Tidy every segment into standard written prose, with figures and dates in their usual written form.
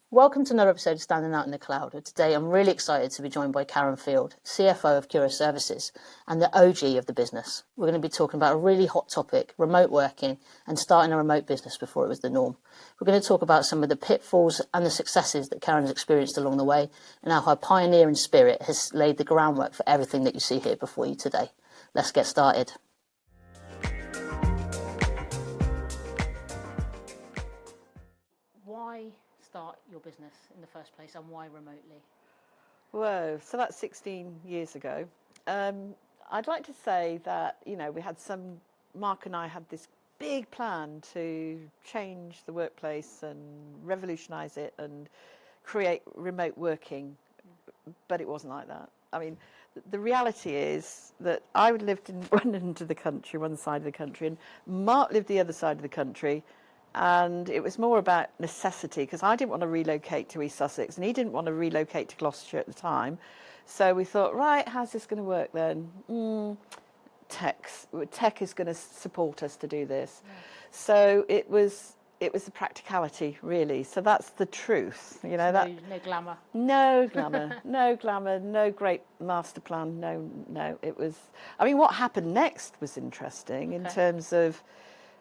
Welcome to another episode of Standing Out in the Cloud. Today I'm really excited to be joined by Karen Field, CFO of Curo Services and the OG of the business. We're going to be talking about a really hot topic, remote working and starting a remote business before it was the norm. We're going to talk about some of the pitfalls and the successes that Karen's experienced along the way and how her pioneering spirit has laid the groundwork for everything that you see here before you today. Let's get started. Why start your business in the first place and why remotely? Whoa, so that's 16 years ago. I'd like to say that, Mark and I had this big plan to change the workplace and revolutionise it and create remote working, but it wasn't like that. I mean, the reality is that I lived in one end of the country, one side of the country, and Mark lived the other side of the country. And it was more about necessity because I didn't want to relocate to East Sussex and he didn't want to relocate to Gloucestershire at the time. So we thought, right, how's this going to work then? Tech is going to support us to do this. Yeah. So it was the practicality, really. So that's the truth. You know, no glamour. No glamour. No glamour. No great master plan. No. It was. I mean, what happened next was interesting in terms of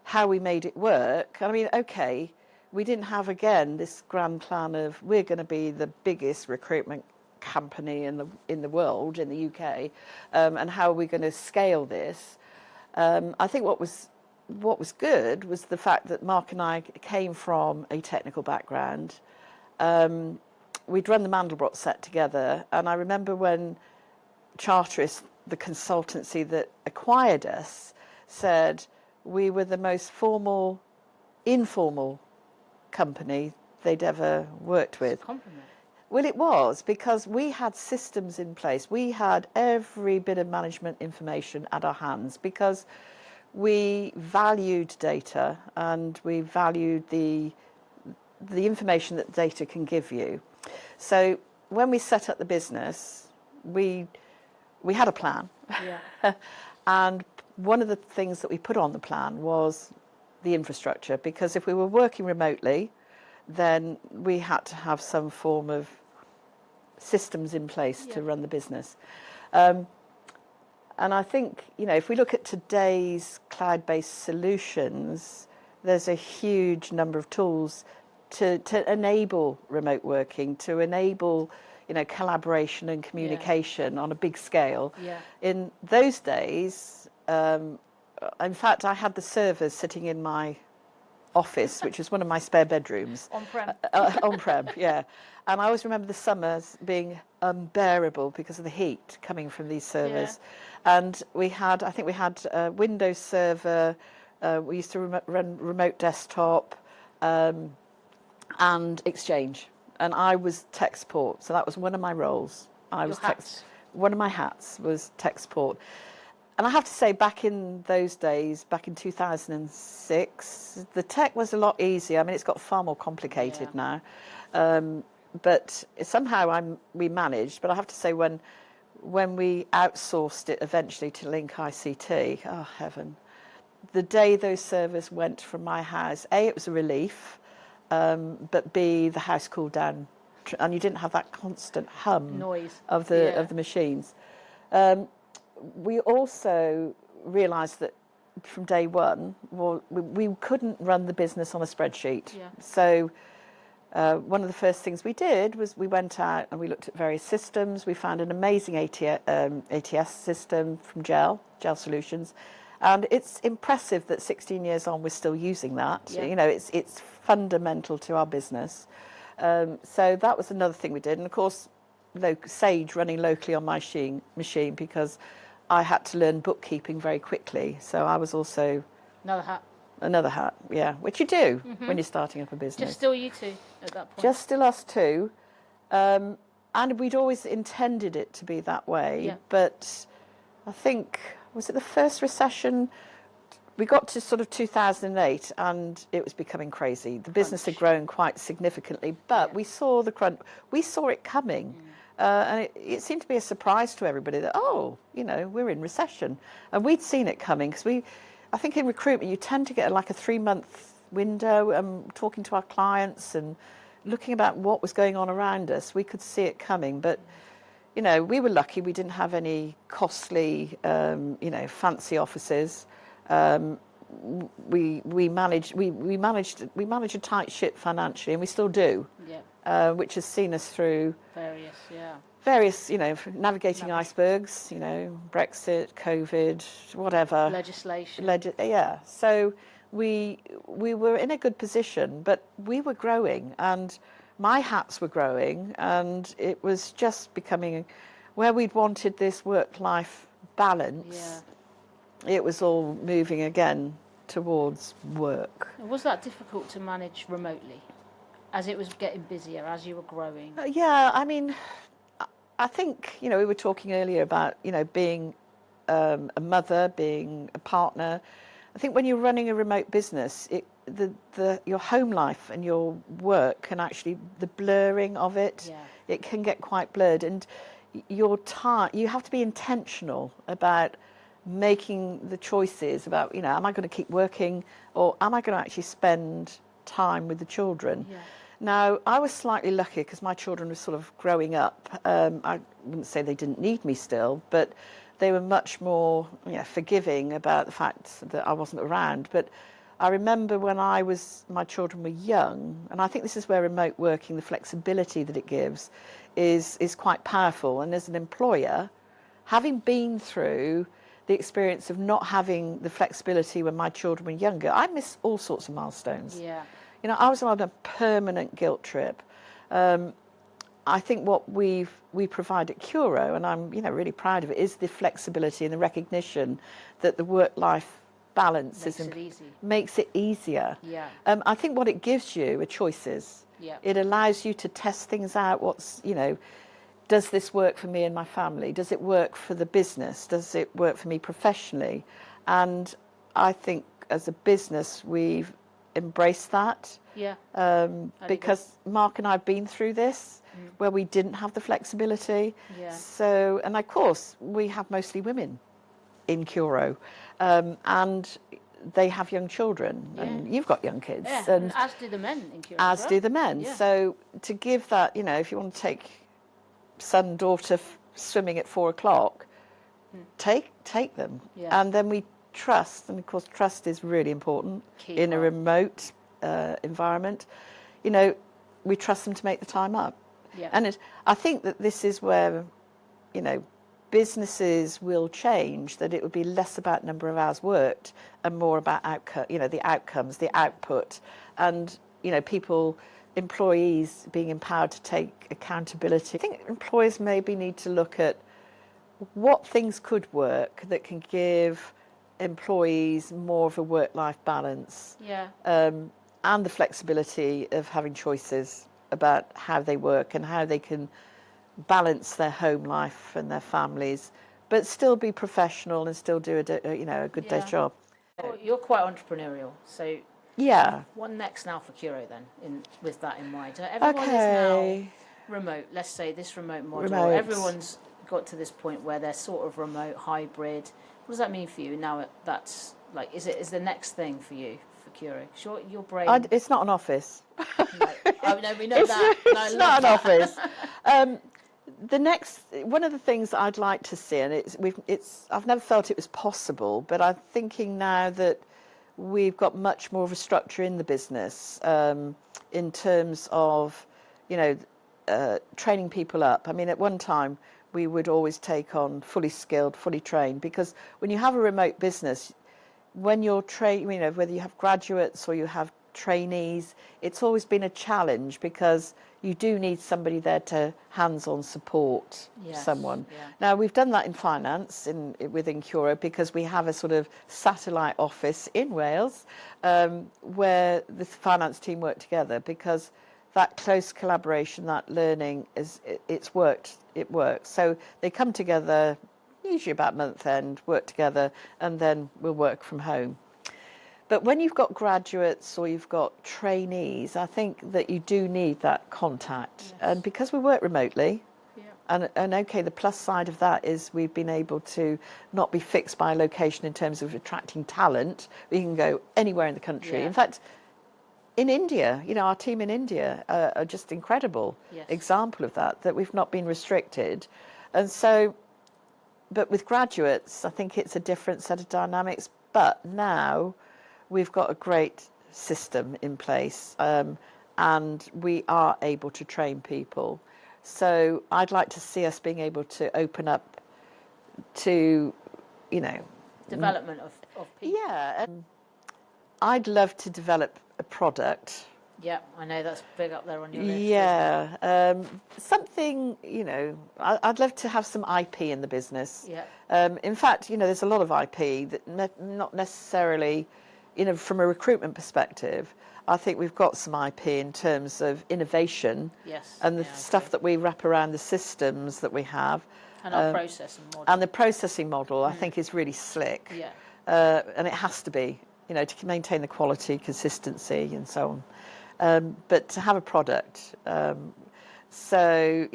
how we made it work. I mean, okay, we didn't have, again, this grand plan of we're going to be the biggest recruitment company in the world, in the UK, and how are we going to scale this. I think what was good was the fact that Mark and I came from a technical background. We'd run the Mandelbrot set together, and I remember when Charteris, the consultancy that acquired us, said we were the most informal company they'd ever worked with. It's a compliment. Well, it was, because we had systems in place. We had every bit of management information at our hands because we valued data and we valued the information that data can give you. So when we set up the business, we had a plan. Yeah. And one of the things that we put on the plan was the infrastructure, because if we were working remotely, then we had to have some form of systems in place to run the business. And I think, if we look at today's cloud-based solutions, there's a huge number of tools to enable remote working, to enable collaboration and communication on a big scale. Yeah. In those days, in fact, I had the servers sitting in my office, which was one of my spare bedrooms. On-prem. On-prem, yeah. And I always remember the summers being unbearable because of the heat coming from these servers. Yeah. And I think we had a Windows server, we used to run remote desktop, and Exchange. And I was tech support, so that was one of my roles. One of my hats was tech support. And I have to say, back in those days, back in 2006, the tech was a lot easier. I mean, it's got far more complicated now. But somehow we managed. But I have to say, when we outsourced it eventually to Link ICT, oh, heaven. The day those servers went from my house, A, it was a relief, but B, the house cooled down. And you didn't have that constant hum noise of the machines. We also realised that from day one, we couldn't run the business on a spreadsheet. Yeah. So one of the first things we did was we went out and we looked at various systems. We found an amazing ATS system from Gel Solutions. And it's impressive that 16 years on, we're still using that. Yeah. It's fundamental to our business. So that was another thing we did. And of course, Sage running locally on my machine because I had to learn bookkeeping very quickly. So I was also... Another hat, yeah, which you do when you're starting up a business. Just still you two at that point? Just still us two. And we'd always intended it to be that way. Yeah. But I think, was it the first recession? We got to sort of 2008 and it was becoming crazy. The business had grown quite significantly, but we saw the crunch. We saw it coming. And it seemed to be a surprise to everybody that, we're in recession. And we'd seen it coming because I think in recruitment, you tend to get like a 3-month window talking to our clients and looking about what was going on around us, we could see it coming. But, you know, we were lucky we didn't have any costly, you know, fancy offices. We managed a tight ship financially, and we still do, which has seen us through various, you know, navigating icebergs, you know, Brexit, COVID, whatever. Legislation. Yeah. So we were in a good position, but we were growing, and my hats were growing, and it was just becoming where we'd wanted this work-life balance. It was all moving again towards work. Was that difficult to manage remotely as it was getting busier, as you were growing? Yeah, I mean, I think, you know, we were talking earlier about, you know, being a mother, being a partner. I think when you're running a remote business, your home life and your work can actually, the blurring of it, it can get quite blurred. And your time, you have to be intentional about making the choices about, you know, am I going to keep working, or am I going to actually spend time with the children? Now, I was slightly lucky because my children were sort of growing up. I wouldn't say they didn't need me still, but they were much more, you know, forgiving about the fact that I wasn't around. But I remember when my children were young, and I think this is where remote working, the flexibility that it gives, is quite powerful. And as an employer, having been through the experience of not having the flexibility when my children were younger, I missed all sorts of milestones. You know, I was on a permanent guilt trip. I think what we provide at Curo, and I'm, you know, really proud of it, is the flexibility and the recognition that the work-life balance makes it easier. I think what it gives you are choices. It allows you to test things out. You know, does this work for me and my family? Does it work for the business? Does it work for me professionally? And I think as a business, we've embraced that. Because Mark and I have been through this, where we didn't have the flexibility. So, and of course, we have mostly women in Curo, and they have young children, and you've got young kids. And as do the men in Curo. As do the men. So to give that, you know, if you want to take son, daughter swimming at 4 o'clock, take them. And then we trust, and of course trust is really important in a remote environment. You know, we trust them to make the time up. And I think that this is where, you know, businesses will change, that it would be less about number of hours worked and more about you know, the outcomes, the output, and, you know, employees being empowered to take accountability. I think employers maybe need to look at what things could work that can give employees more of a work-life balance, and the flexibility of having choices about how they work and how they can balance their home life and their families, but still be professional and still do a good day's job. You're quite entrepreneurial, so what next now for Curo then, with that in mind? Everyone is now remote. Let's say this remote model. Everyone's got to this point where they're sort of remote, hybrid. What does that mean for you now? That's like, is the next thing for you for Curo? Sure, your brain. It's not an office. No, we know that. It's not an office. One of the things I'd like to see, and I've never felt it was possible, but I'm thinking now that we've got much more of a structure in the business, in terms of, you know, training people up. I mean, at one time we would always take on fully skilled, fully trained, because when you have a remote business, when you're trained, you know, whether you have graduates or you have trainees, it's always been a challenge because you do need somebody there to hands-on support someone. Now, we've done that in finance within Curo, because we have a sort of satellite office in Wales, where the finance team work together, because that close collaboration, that learning, it works. So they come together, usually about month end, work together, and then we'll work from home. But when you've got graduates or you've got trainees, I think that you do need that contact. And because we work remotely, and okay, the plus side of that is we've been able to not be fixed by a location in terms of attracting talent. We can go anywhere in the country. In fact, in India, our team in India are just incredible Yes. example of that we've not been restricted. And so, but with graduates, I think it's a different set of dynamics. But now we've got a great system in place, and we are able to train people. So I'd like to see us being able to open up to, development of people. yeah, I'd love to develop a product. Yeah, I know that's big up there on your list. Yeah, something, I'd love to have some IP in the business. Yeah. In fact, there's a lot of IP that not necessarily, from a recruitment perspective, I think we've got some IP in terms of innovation. Yes. And the yeah, stuff that we wrap around the systems that we have. And our processing model. And the processing model, I think, is really slick. Yeah. And it has to be, to maintain the quality, consistency, and so on. But to have a product, so,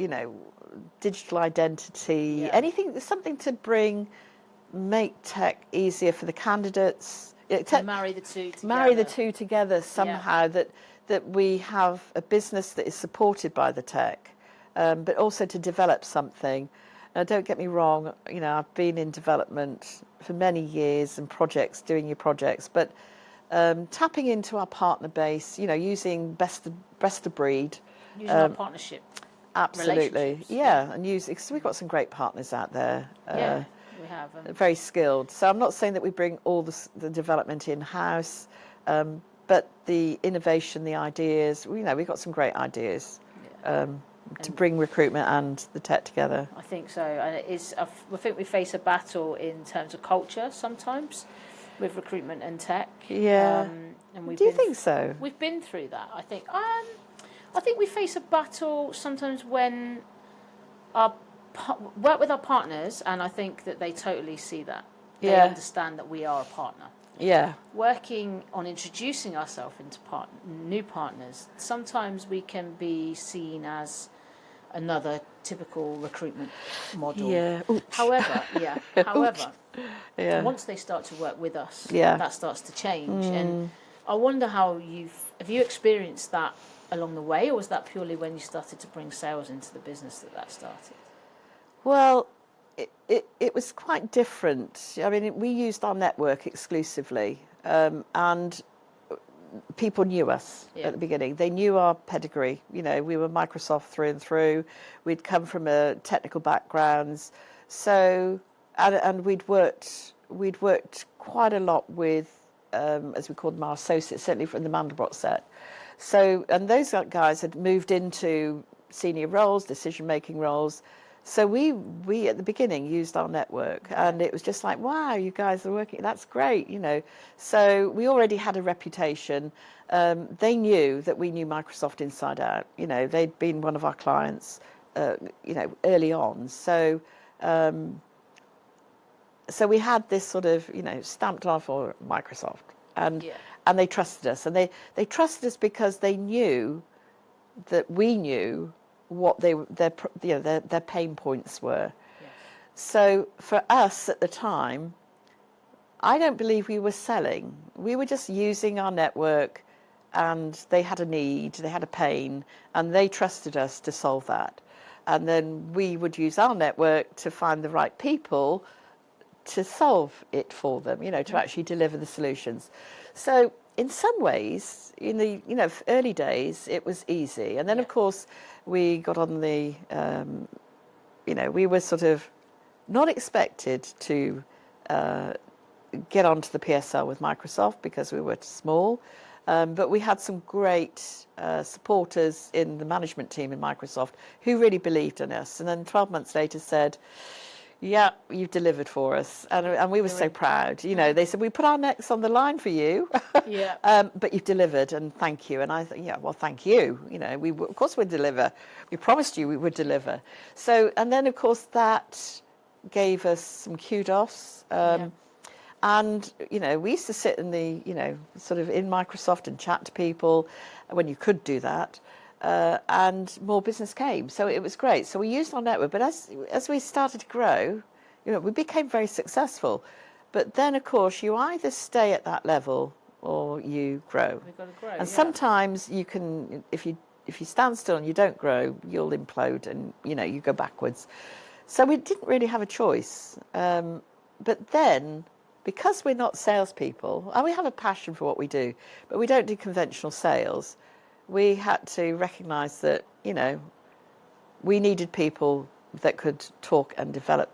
digital identity, anything, something to make tech easier for the candidates. To marry the two together. Marry the two together somehow, that we have a business that is supported by the tech, but also to develop something. Now, don't get me wrong, I've been in development for many years and doing your projects, but tapping into our partner base, using best of breed. Using our partnership. Absolutely, yeah, and because we've got some great partners out there. Yeah, we have. Very skilled. So I'm not saying that we bring all the development in-house, but the innovation, the ideas, we've got some great ideas. To bring recruitment and the tech together. I think so, and I think we face a battle in terms of culture sometimes with recruitment and tech. Yeah. And Do you think so? We've been through that. I think we face a battle sometimes when work with our partners, and I think that they totally see that. They understand that we are a partner. Yeah. Working on introducing ourselves into new partners, sometimes we can be seen as another typical recruitment model. Yeah. However, once they start to work with us, that starts to change. And I wonder how have you experienced that along the way, or was that purely when you started to bring sales into the business that started? Well, it was quite different. I mean, we used our network exclusively, and people knew us at the beginning. They knew our pedigree. We were Microsoft through and through. We'd come from a technical backgrounds, so and we'd worked quite a lot with, as we called them, our associates, certainly from the Mandelbrot set. So, and those guys had moved into senior roles, decision-making roles. So we at the beginning used our network, and it was just like, wow, you guys are working, that's great, So we already had a reputation. They knew that we knew Microsoft inside out. They'd been one of our clients, early on. So we had this sort of, stamped off for Microsoft, and they trusted us, and they trusted us because they knew that we knew what their pain points were. Yes. So for us at the time, I don't believe we were selling. We were just using our network, and they had a need, they had a pain, and they trusted us to solve that. And then we would use our network to find the right people to solve it for them, to actually deliver the solutions. So in some ways, in the early days, it was easy. And then, of course, we got on the, we were sort of not expected to get onto the PSL with Microsoft because we were small. But we had some great supporters in the management team in Microsoft who really believed in us. And then 12 months later said, yeah, you've delivered for us. And we were so proud. They said, we put our necks on the line for you, but you've delivered, and thank you. And I thought, well, thank you. Of course we'd deliver. We promised you we would deliver. So, and then, of course, that gave us some kudos. And, we used to sit in the, sort of in Microsoft and chat to people when you could do that. And more business came. So it was great. So we used our network. But as we started to grow, we became very successful. But then, of course, you either stay at that level or you grow. We've got to grow. And Yeah. sometimes you can, if you stand still and you don't grow, you'll implode and you go backwards. So we didn't really have a choice. But then, because we're not salespeople, and we have a passion for what we do, but we don't do conventional sales, we had to recognise that, we needed people that could talk and develop.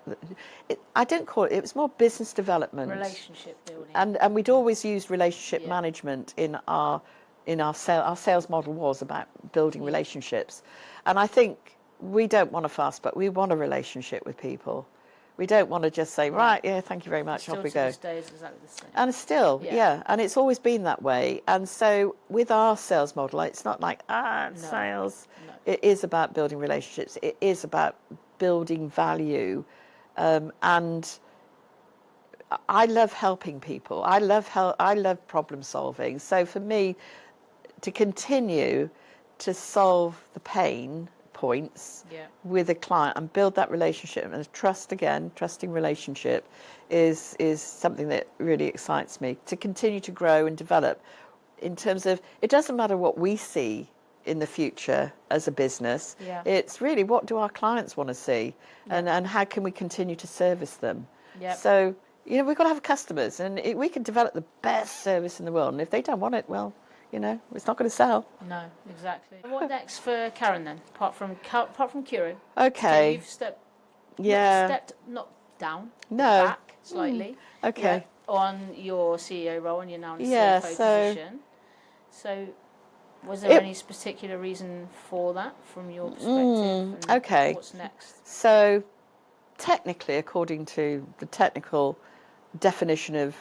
I don't call it, it was more business development. Relationship building. And we'd always used relationship management in our sales model was about building relationships. And I think we don't want a fast, but we want a relationship with people. We don't want to just say, right, yeah, thank you very much, off we go. Still to this day is exactly the same. And still, and it's always been that way. And so with our sales model, it's not like, sales. No. It is about building relationships. It is about building value. And I love helping people. I love problem solving. So for me, to continue to solve the pain points with a client and build that relationship and trusting relationship is something that really excites me. To continue to grow and develop in terms of, it doesn't matter what we see in the future as a business. It's really, what do our clients want to see, and how can we continue to service them? So we've got to have customers, and we can develop the best service in the world, and if they don't want it, well, it's not going to sell. No, exactly. What next for Karen then, apart from Curo? Okay. So you've stepped not down, back slightly. Okay. On your CEO role, and you're now in a CFO position. So was there any particular reason for that from your perspective? Okay. What's next? So technically, according to the technical definition of,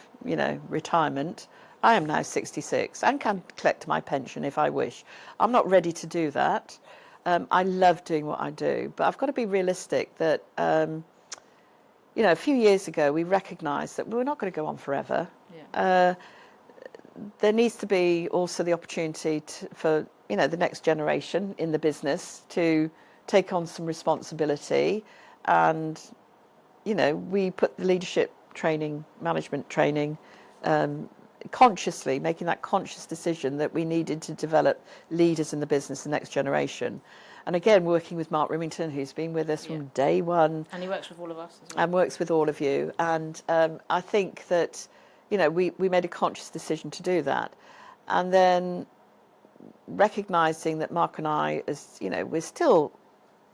retirement, I am now 66 and can collect my pension if I wish. I'm not ready to do that. I love doing what I do, but I've got to be realistic that, a few years ago we recognised that we're not going to go on forever. There needs to be also the opportunity for, the next generation in the business to take on some responsibility. And, we put the leadership training, management training, consciously making that conscious decision that we needed to develop leaders in the business, the next generation. And again, working with Mark Remington, who's been with us from day one. And he works with all of us as well. And works with all of you. And I think that, we made a conscious decision to do that. And then recognising that Mark and I, as we're still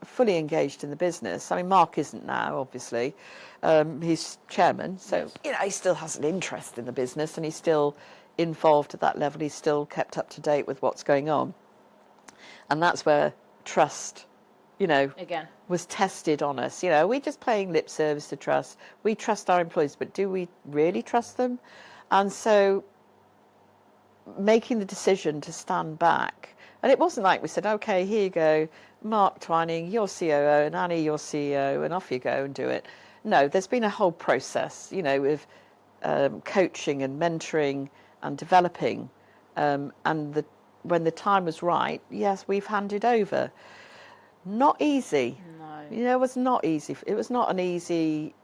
fully engaged in the business. I mean, Mark isn't now, obviously. He's chairman, so he still has an interest in the business, and he's still involved at that level. He's still kept up to date with what's going on, and that's where trust, again, was tested on us. Are we just paying lip service to trust? We trust our employees, but do we really trust them? And so, making the decision to stand back. And it wasn't like we said, okay, here you go, Mark Twining, you're COO, and Annie, you're CEO, and off you go and do it. No, there's been a whole process, with coaching and mentoring and developing. And when the time was right, yes, we've handed over. Not easy. No. It was not easy. It was not an easy,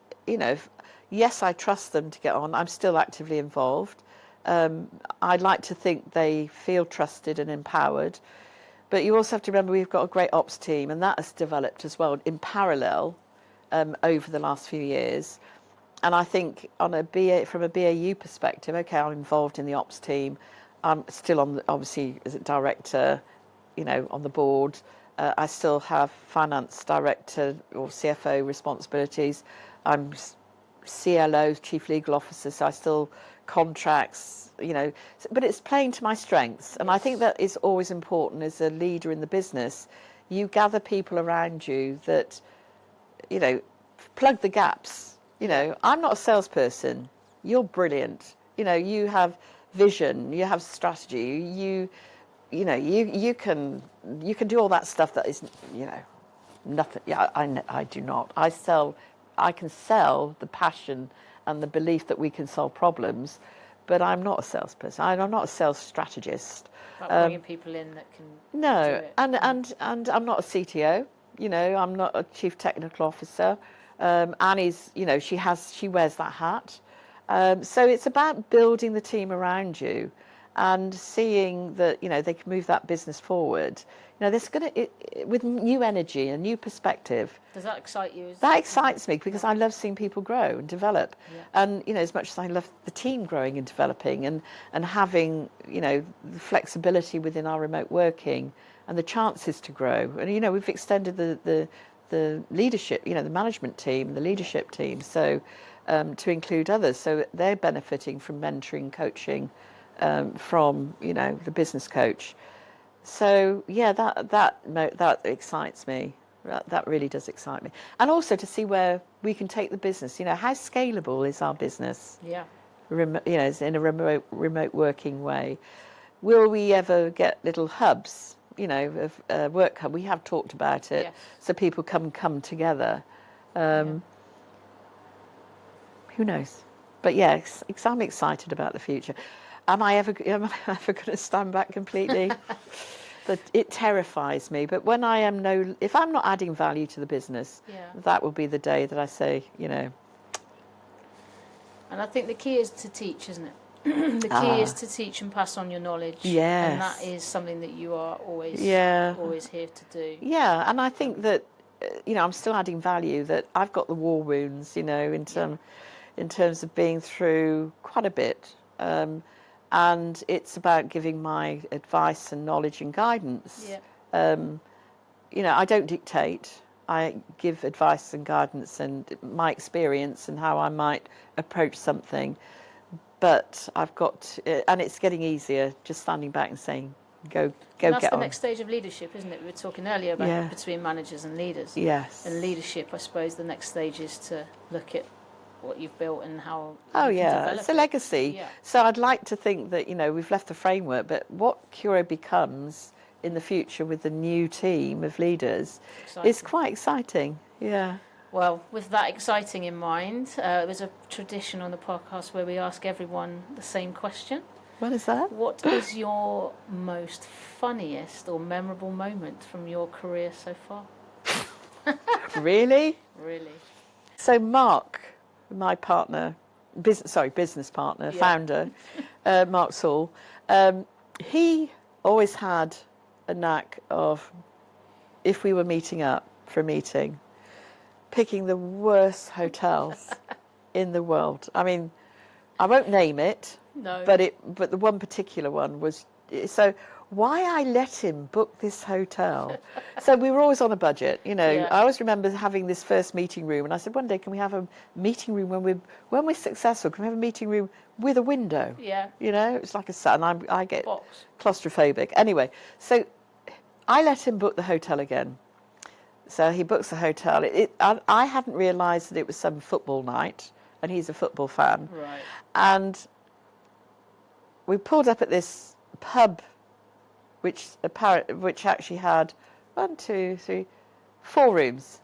yes, I trust them to get on. I'm still actively involved. I'd like to think they feel trusted and empowered. But you also have to remember we've got a great ops team, and that has developed as well in parallel over the last few years. And I think from a BAU perspective, okay, I'm involved in the ops team. I'm still obviously as a director, on the board. I still have finance director or CFO responsibilities. I'm CLO, chief legal officer, so I still contracts, but it's playing to my strengths. And I think that is always important as a leader in the business. You gather people around you that, plug the gaps. I'm not a salesperson. You're brilliant. You have vision, you have strategy, you can do all that stuff that is, nothing. Yeah, I do not. I can sell the passion and the belief that we can solve problems, but I'm not a salesperson. I'm not a sales strategist. About bringing people in that can do it. And I'm not a CTO. I'm not a chief technical officer. Annie's, she wears that hat, So it's about building the team around you and seeing that, they can move that business forward. There's with new energy and new perspective. Does that excite you? That excites me because I love seeing people grow and develop. Yeah. And, as much as I love the team growing and developing and having, the flexibility within our remote working and the chances to grow. And, we've extended the leadership, the management team, the leadership team, so to include others. So they're benefiting from mentoring, coaching from, the business coach. So, yeah, that excites me. That really does excite me. And also to see where we can take the business. How scalable is our business? Yeah. In a remote working way. Will we ever get little hubs, of work hub? We have talked about it. Yes. So people come together. Who knows? But yes, I'm excited about the future. Am I ever going to stand back completely? But it terrifies me. But when if I'm not adding value to the business, that will be the day that I say, And I think the key is to teach, isn't it? The key is to teach and pass on your knowledge. Yes. And that is something that you are always here to do. Yeah, and I think that, I'm still adding value, that I've got the war wounds, in terms of being through quite a bit. And it's about giving my advice and knowledge and guidance. Yeah. I don't dictate. I give advice and guidance and my experience and how I might approach something. But I've got, and it's getting easier, just standing back and saying, go and get on. That's the next stage of leadership, isn't it? We were talking earlier about between managers and leaders. Yes. And leadership, I suppose, the next stage is to look at what you've built and how it's a legacy. Yeah. So I'd like to think that we've left the framework, but what Curo becomes in the future with the new team of leaders is quite exciting. Yeah. Well, with that exciting in mind, there's a tradition on the podcast where we ask everyone the same question. What is that? What is your most funniest or memorable moment from your career so far? Really? Really. So Mark, my partner, business partner, founder, Mark Saul, he always had a knack of, if we were meeting up for a meeting, picking the worst hotels in the world. I mean, I won't name it, but the one particular one was, so why I let him book this hotel. So we were always on a budget, I always remember having this first meeting room, and I said, one day, can we have a meeting room when we're successful, can we have a meeting room with a window? Yeah. It's like a sun. I get claustrophobic. Anyway, so I let him book the hotel again. So he books the hotel. I hadn't realised that it was some football night, and he's a football fan. Right. And we pulled up at this pub, which actually had 4 rooms,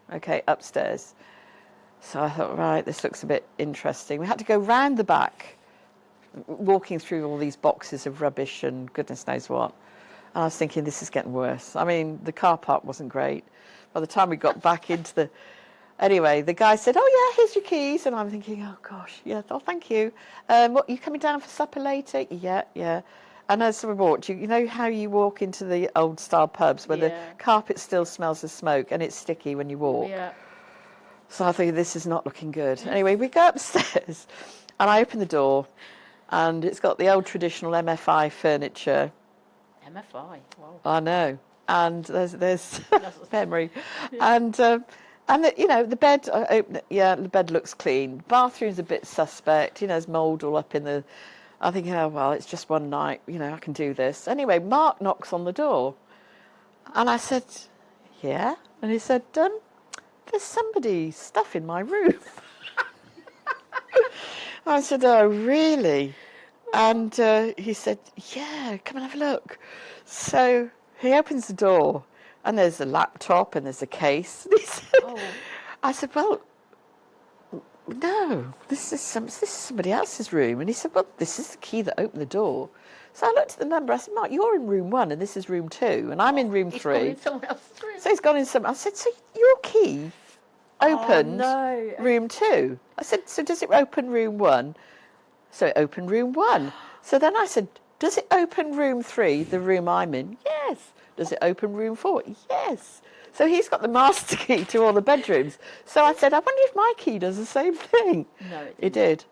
upstairs. So I thought, right, this looks a bit interesting. We had to go round the back, walking through all these boxes of rubbish and goodness knows what. And I was thinking, this is getting worse. I mean, the car park wasn't great. By the time we got back into the... Anyway, the guy said, oh, yeah, here's your keys. And I'm thinking, oh, gosh, thank you. What, you coming down for supper later? Yeah. And as we walked, you know how you walk into the old-style pubs where the carpet still smells of smoke and it's sticky when you walk? Yeah. So I think this is not looking good. Anyway, we go upstairs and I open the door and it's got the old traditional MFI furniture. MFI, wow. I know. And there's memory. And the bed, the bed looks clean. Bathroom's a bit suspect. There's mould all up in the... I think, well, it's just one night. I can do this. Anyway, Mark knocks on the door. And I said, yeah? And he said, there's somebody's stuff in my room. I said, oh, really? And he said, yeah, come and have a look. So he opens the door, and there's a laptop, and there's a case. And he said, I said, well, no, this is somebody else's room. And he said, well, this is the key that opened the door. So I looked at the number. I said, Mark, you're in room 1, and this is room 2, and I'm in room 3. Gone in someone else's room. So he's gone in some... I said, so your key opened room 2? I said, so does it open room 1? So it opened room 1. So then I said, does it open room 3, the room I'm in? Yes. Does it open room 4? Yes. So he's got the master key to all the bedrooms. So I said, I wonder if my key does the same thing. No, it It didn't. did.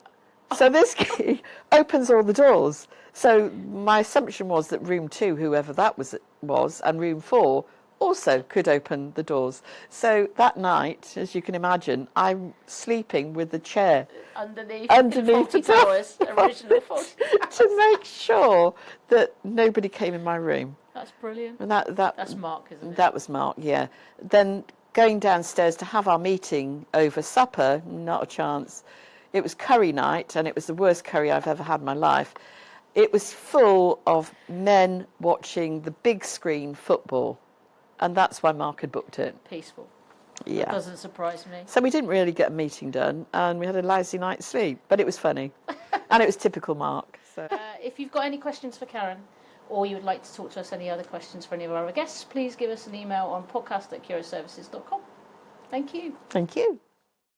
So this key opens all the doors. So my assumption was that room 2, whoever that was, and room 4 also could open the doors. So that night, as you can imagine, I'm sleeping with the chair Underneath underneath Faulty the door Towers, original Faulty Towers. to make sure that nobody came in my room. That's brilliant. And That's Mark, isn't it? that was Mark, yeah. Then going downstairs to have our meeting over supper, not a chance. It was curry night, and it was the worst curry I've ever had in my life. It was full of men watching the big screen football, and that's why Mark had booked it. Peaceful. Yeah. That doesn't surprise me. So we didn't really get a meeting done, and we had a lousy night's sleep, but it was funny. And it was typical Mark. So. If you've got any questions for Karen, or you would like to talk to us any other questions for any of our guests, please give us an email on podcast@curoservices.com. Thank you. Thank you.